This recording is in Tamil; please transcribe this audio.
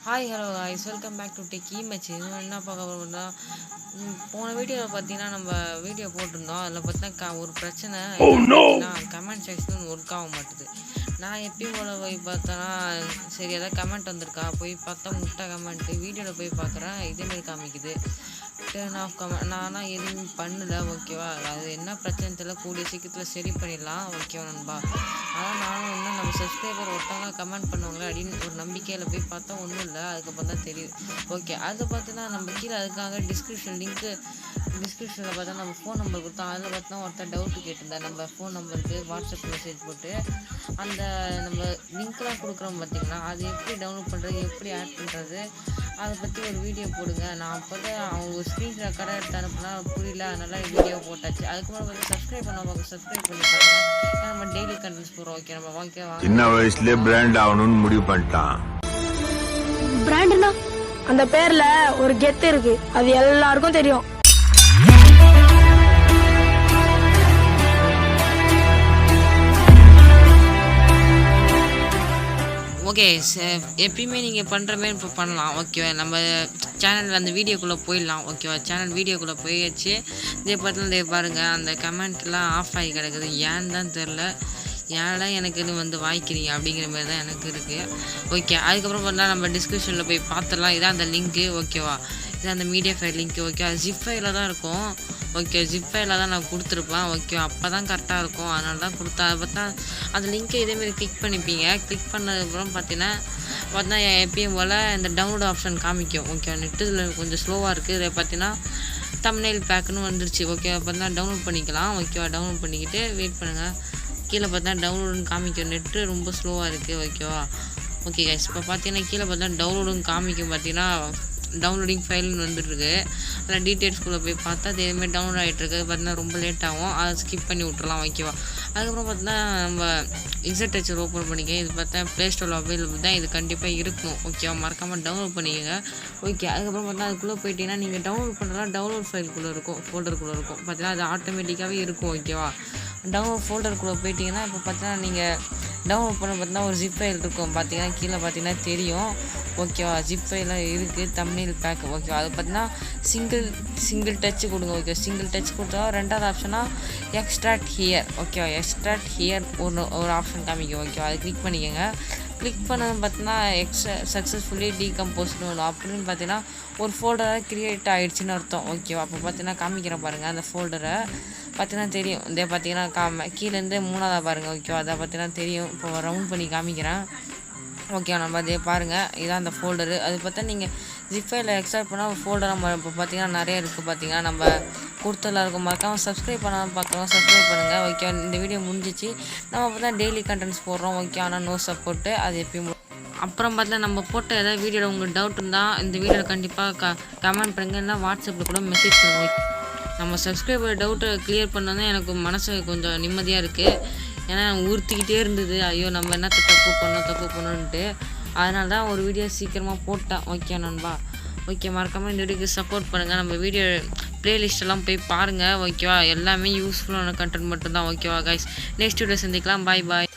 Hi hello guys, welcome back to Techie Machi. என்ன பார்க்க போகிறோம்னா, போன வீடியோவில் பார்த்தீங்கன்னா நம்ம வீடியோ போட்டிருந்தோம். அதில் பார்த்தீங்கன்னா ஒரு பிரச்சனை பார்த்தீங்கன்னா கமெண்ட் செக்ஷன் ஒர்க் ஆக மாட்டுது. நான் எப்பயும் போல் போய் பார்த்தேன்னா சரி எதாவது கமெண்ட் வந்திருக்கா போய் பார்த்தா முட்டை கமெண்ட்டு, வீடியோவில் போய் பார்க்குறேன் இதேமாரி காமிக்குது டர்ன் ஆஃப் கமெண்ட். நானாக எதுவுமே பண்ணல ஓகேவா. அது என்ன பிரச்சனை தெரியல, கூடிய சீக்கிரத்தில் சரி பண்ணிடலாம் ஓகேவா நண்பா. ஆனால் நானும் இன்னும் நம்ம சப்ஸ்கிரைபர் ஒருத்தவங்க கமெண்ட் பண்ணுவாங்களே அப்படின்னு ஒரு நம்பிக்கையில் போய் பார்த்தா ஒன்றும் இல்லை. அதுக்கப்புறம் தான் தெரியுது ஓகே. அதை பார்த்தீங்கன்னா நம்ம கீழே அதுக்காக டிஸ்கிரிப்ஷனில் பார்த்தா நம்ம ஃபோன் நம்பர் கொடுத்தோம். அதில் பார்த்தா ஒருத்தர் டவுட்டு கேட்டிருந்தேன். நம்ம ஃபோன் நம்பருக்கு வாட்ஸ்அப் மெசேஜ் போட்டு அந்த நம்ம லிங்க்லாம் கொடுக்குறோம் பார்த்தீங்கன்னா, அது எப்படி டவுன்லோட் பண்ணுறது, எப்படி ஆட் பண்ணுறது, அதை பற்றி ஒரு வீடியோ போடுங்க. நான் அப்போ தான் அவங்க ஒரு ஸ்க்ரீன் ரெக்கார்டாக எடுத்து அனுப்புனா புரியல, அதனால் வீடியோ போட்டாச்சு. அதுக்கப்புறம் வந்து சப்ஸ்கிரைப் பண்ண சப்ஸ்கிரைப் பண்ணி பாருங்க. நம்ம டெய்லி கண்டென்ட்ஸ் போகிறோம் ஓகே. நம்ம ஓகேவா சின்ன வயசுலேயே பிராண்ட் ஆகணும்னு முடிவு பண்ணிட்டான். பிராண்ட்னா அந்த பேர்ல ஒரு கெத்து இருக்கு, அது எல்லாருக்கும் தெரியும். ஓகே. எப்பயுமே நீங்கள் பண்ணுற மாரி இப்போ பண்ணலாம் ஓகேவா. நம்ம சேனலில் அந்த வீடியோக்குள்ளே போயிடலாம் ஓகேவா. சேனல் வீடியோக்குள்ளே போயிடுச்சு. இதே பார்த்து பாருங்கள், அந்த கமெண்ட்லாம் ஆஃப் ஆகி கிடக்குது. ஏன்னு தான் தெரில, ஏன்னா எனக்கு இது வந்து வாய்க்கிறீங்க அப்படிங்கிற மாதிரி தான் எனக்கு இருக்குது ஓகே. அதுக்கப்புறம் பார்த்தா நம்ம டிஸ்கிரிப்ஷனில் போய் பார்த்துடலாம். இதான் அந்த லிங்க்கு ஓகேவா. இதான் அந்த மீடியாஃபயர் லிங்க்கு ஓகே. அது ஜிப் ஃபைலில் தான் இருக்கும் ஓகே. ஜிப் ஃபைலில் தான் நான் கொடுத்துருப்பேன் ஓகே. அப்போ தான் கரெக்டாக இருக்கும், அதனால தான் கொடுத்தேன். அதை பார்த்தா அந்த லிங்க்கை இதேமாரி கிளிக் பண்ணிப்பீங்க. கிளிக் பண்ணதுக்கப்புறம் பார்த்தீங்கன்னா எப்பயும் போல் இந்த டவுன்லோட் ஆப்ஷன் காமிக்கும் ஓகே. நெட்டு இதில் கொஞ்சம் ஸ்லோவாக இருக்குது. இதை பார்த்தீங்கன்னா தம்ப்நெயில் பேக்குன்னு வந்துருச்சு ஓகே. பார்த்தா டவுன்லோட் பண்ணிக்கலாம் ஓகேவா. டவுன்லோட் பண்ணிக்கிட்டு வெயிட் பண்ணுங்கள். கீழே பார்த்தா டவுன்லோடுன்னு காமிக்கும். நெட்டு ரொம்ப ஸ்லோவாக இருக்குது ஓகேவா. ஓகே கைஸ், இப்போ பார்த்தீங்கன்னா கீழே பார்த்தா டவுன்லோடுன்னு காமிக்கும். பார்த்தீங்கன்னா டவுன்லோடிங் ஃபைல்னு வந்துட்டுருக்கு. அதில் டீட்டெயில்ஸ்குள்ளே போய் பார்த்தா அது எதுவுமே டவுன்லோட் ஆகிட்டுருக்கு. பார்த்தீங்கன்னா ரொம்ப லேட் ஆகும், அதை ஸ்கிப் பண்ணி விட்றலாம் ஓகேவா. அதுக்கப்புறம் பார்த்தீங்கன்னா நம்ம TECHY ஓப்பன் பண்ணிக்க. இது பார்த்தா ப்ளே ஸ்டோரில் அவைலபிள் தான், இது கண்டிப்பாக இருக்கும் ஓகேவா. மறக்காமல் டவுன்லோட் பண்ணிக்கோங்க ஓகே. அதுக்கப்புறம் பார்த்தா அதுக்குள்ளே போயிட்டீங்கன்னா நீங்கள் டவுன்லோட் பண்ணுறதுலாம் டவுன்லோட் ஃபைல்குள்ளே இருக்கும், ஃபோல்டருக்குள்ளே இருக்கும். பார்த்தீங்கன்னா அது ஆட்டோமேட்டிக்காகவே இருக்கும் ஓகேவா. டவுன்லோட் ஃபோல்டருக்குள்ளே போயிட்டீங்கன்னா இப்போ பார்த்தீங்கன்னா நீங்கள் டவுன்லோட் பண்ண பார்த்தீங்கன்னா ஒரு ஜிப் ஃபைல் இருக்கும். பார்த்தீங்கன்னா கீழே பார்த்தீங்கன்னா தெரியும் ஓகேவா. ஜிப் ஃபைலாம் இருக்குது, தம்ப்நெயில் பேக் ஓகேவா. அது பார்த்தீங்கன்னா சிங்கிள் டச் கொடுங்க ஓகே. சிங்கிள் டச் கொடுத்தா ரெண்டாவது ஆப்ஷனாக எக்ஸ்ட்ராக்ட் ஹியர் ஓகேவா. எக்ஸ்ட்ராக்ட் ஹியர் ஒரு ஆப்ஷன் காமிக்கும் ஓகேவா. அது கிளிக் பண்ணிக்கோங்க. கிளிக் பண்ணது பார்த்தீங்கன்னா சக்ஸஸ்ஃபுல்லி டீகம்போஸ்ட்னு வரும். அப்படின்னு பார்த்தீங்கன்னா ஒரு ஃபோல்டராக க்ரியேட் ஆகிடுச்சின்னு அர்த்தம் ஓகேவா. அப்போ பார்த்தீங்கன்னா காமிக்கிறேன் பாருங்கள், அந்த ஃபோல்டரை பார்த்தீங்கன்னா தெரியும். இதே பார்த்தீங்கன்னா கீழேருந்து மூணாவதாக பாருங்கள் ஓகேவா. அதை பார்த்தீங்கன்னா தெரியும். இப்போ ரவுண்ட் பண்ணி காமிக்கிறேன் ஓகே. நம்ம அதே பாருங்கள், இதான் அந்த ஃபோல்டரு. அது பார்த்தா நீங்கள் ஜிப் ஃபைலில் எக்ஸ்ட்ராக்ட் பண்ணால் ஃபோல்டராக இப்போ பார்த்தீங்கன்னா நிறைய இருக்குது. பார்த்தீங்கன்னா நம்ம கொடுத்தலாம் இருக்கும். மறக்காமல் சப்ஸ்கிரைப் பண்ணாமல் பார்க்குறோம், சப்ஸ்கிரைப் பண்ணுங்கள் ஓகே. இந்த வீடியோ முடிஞ்சிச்சு. நம்ம பார்த்தா டெய்லி கண்டென்ட்ஸ் போடுறோம் ஓகே. ஆனால் நோ சப்போர்ட்டு, அது எப்பயும். அப்புறம் பார்த்தா நம்ம போட்ட ஏதாவது வீடியோவில் உங்களுக்கு டவுட் இருந்தால் இந்த வீடியோவில் கண்டிப்பாக கமெண்ட் பண்ணுங்கள், இல்லைனா வாட்ஸ்அப்பில் கூட மெசேஜ் பண்ணுவோம். நம்ம சப்ஸ்கிரைபர் டவுட்டை கிளியர் பண்ணதான் எனக்கு மனசு கொஞ்சம் நிம்மதியாக இருக்குது. ஏன்னா உறுத்திக்கிட்டே இருந்தது, ஐயோ நம்ம என்ன தப்பு பண்ணோன்ட்டு. அதனால தான் ஒரு வீடியோ சீக்கிரமாக போட்டேன் ஓகே நண்பா ஓகே. மறக்காமல் இந்த வீடியோக்கு சப்போர்ட் பண்ணுங்கள். நம்ம வீடியோ ப்ளேலிஸ்ட்டெல்லாம் போய் பாருங்கள் ஓகேவா. எல்லாமே யூஸ்ஃபுல்லான கண்டென்ட் மட்டும்தான் ஓகேவா கைஸ். நெக்ஸ்ட் வீடியோ சந்திக்கலாம். பாய் பாய்.